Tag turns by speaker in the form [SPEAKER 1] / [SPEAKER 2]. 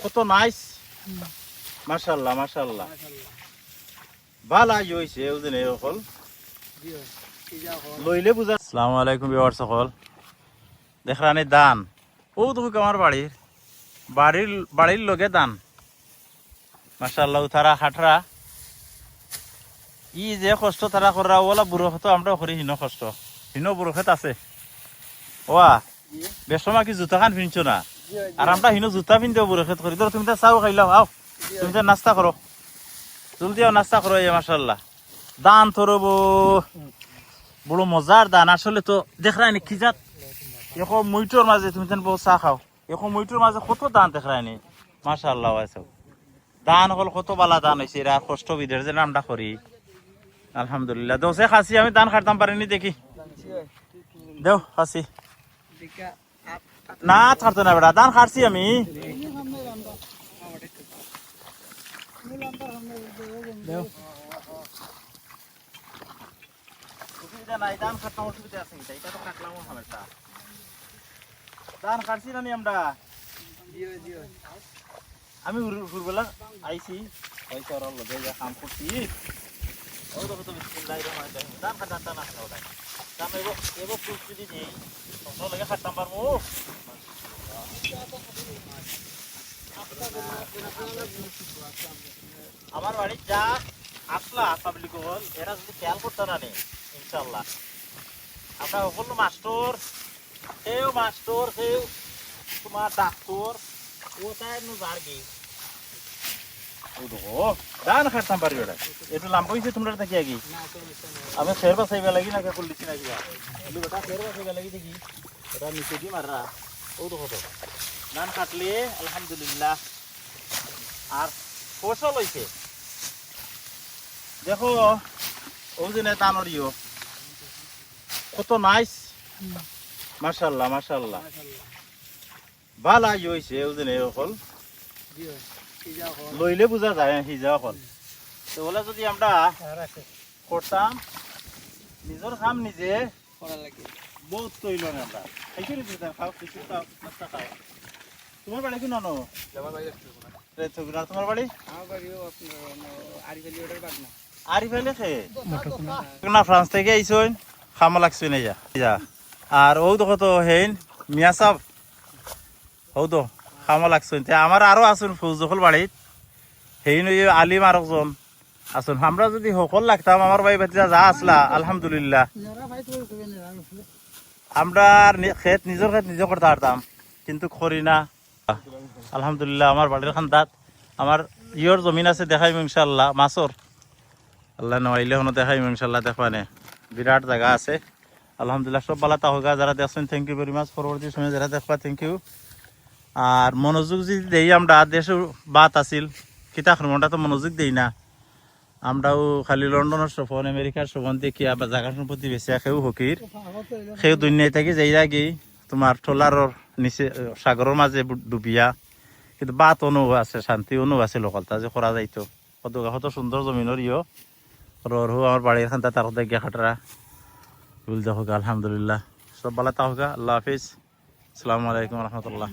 [SPEAKER 1] কত নাইস মাশাআল্লাহ মাশাআল্লাহ ভালো হইছে ওজনে হল লইলে বুঝা। আসসালামু আলাইকুম ভিউয়ার্স সকল, দেখরানি দান ও তো আমার বাড়ির লগে দান মাশাআল্লাহ। তারা হাটরা ই যে কষ্ট তারা করা ওলা বুড়ো ক্ষেত আমরা করি হিনো কষ্ট হিনো বুড়ো ক্ষেত আছে ওয়া বেসমা কি জুতা খান পিনছো না আর আমরা হিনো জুতা পিনতেও বুড়ো ক্ষেত করি। ধরো তুমি তো চাও খাইলাও আও তুমি তো নাস্তা করো জলদি আও নাস্তা করো মাশাআল্লাহ। দান থরব বড় মজার দান আসলে তো দেখরানি কি জাত এখন মইটোর মাঝে তুমি যেন বউ চা খাও এখন মইটোর মাঝে কত দান দেখরানি মাশাআল্লাহ। আছে দান হল কত বালা দান হয়েছে এরা কষ্ট বিদের যে নামটা করি আলহামদুলিল্লাহ। দোষে খাসি আমি দান খাটতাম পারিনি দেখি দেও খাসি না ছাড়তো না বেটা দান খাটছি আমি নাই দান খাটতাম অসুবিধা আছে এটা তো কাটলাম হামেশা দান খাটছি না আমরা আমি ভোরবেলা আইছি পয়সা ওর লগে যা কাম করছি ও তো তো বিসমিল্লাহির রহমানির রহিম দান খাটা না খাওয়া দাম এগো প্রস্তুতি নেই সব লাগে খাটতাম পারবো। আমার বাড়ি যা আসলা পাবলিক হল এরা যদি খেয়াল করতে না নেই ইনশাল্লাহ আমরা সকল মাস্টার সেও তোমার ডাক্তার ওটাই নু যারগি দান খাটতাম পারি ওটা একটু লাম্প হয়েছে তোমরা থাকি আগে আমি ফের বাসাইবা লাগি না কে করলিছি নাকি বেটা ফের বাসাইবা লাগি দেখি এটা নিচে দি মাররা ও তো কত ধান কাটলে আলহামদুলিল্লাহ আর ফসল হয়েছে দেখো ও যে দানরিও কত নাইস মাশাআল্লাহ মাশাআল্লাহ ভালো হয়েছে ও যে হল লইলে বুঝা যায় সিজা হল তো বলে যদি আমরা করতাম নিজের কাম নিজে বহুত তৈল না আমরা খাও কিছু খাও নাস্তা খাও। তোমার বাড়ি কি নানো তোমার বাড়ি আরিফাইলে খেয়ে না ফ্রান্স থেকে আইসন খামা লাগছে না যা আর ও তো কত হেন মিয়া সাহ ও তো খামা লাগছে আমার আরো আসুন ফৌজল বাড়িত হেন আলিম আর একজন আসুন আমরা যদি সকল লাগতাম আমার ভাই বাচ্চা যা আসলা আলহামদুলিল্লাহ আমরা খেত নিজের খেত নিজে করতে পারতাম কিন্তু করি না আলহামদুলিল্লাহ। আমার বাড়ির খান্দাত আমার ইয়র জমিন আছে দেখাইম ইনশাল্লাহ মাছর আল্লাহ নইলে হনো দেখাইম ইনশাল্লাহ দেখবানে বিরাট জায়গা আছে আলহামদুলিল্লাহ। সব বালা তাহগা যারা দেখছেন থ্যাংক ইউ ভেরি মাছ পরবর্তী সময় যারা দেখবা থ্যাংক ইউ। আর মনোযোগ যদি দেই আমরা দেশের বাত আসিল কিতা মনটা তো মনোযোগ দেই না আমরাও খালি লন্ডনের সফন আমেরিকার সফন দেখি আবার জায়গার সম্পত্তি বেশি সেও হকির সেও দুনিয়ায় থাকি যাই যাগি তোমার ট্রলারের নিচে সাগরের মাঝে ডুবিয়া কিন্তু বাত অনুভব আছে শান্তি অনুভব আছে লোকালটা যে করা যাইতো কত সুন্দর জমিনের রহু আমার বাড়ির খান তার গিয়া খাটরা বুঝতে হোক আলহামদুলিল্লাহ। সব ভালো তা হোক আল্লাহ হাফিজ আসসালামু আলাইকুম রহমতুল্লাহ।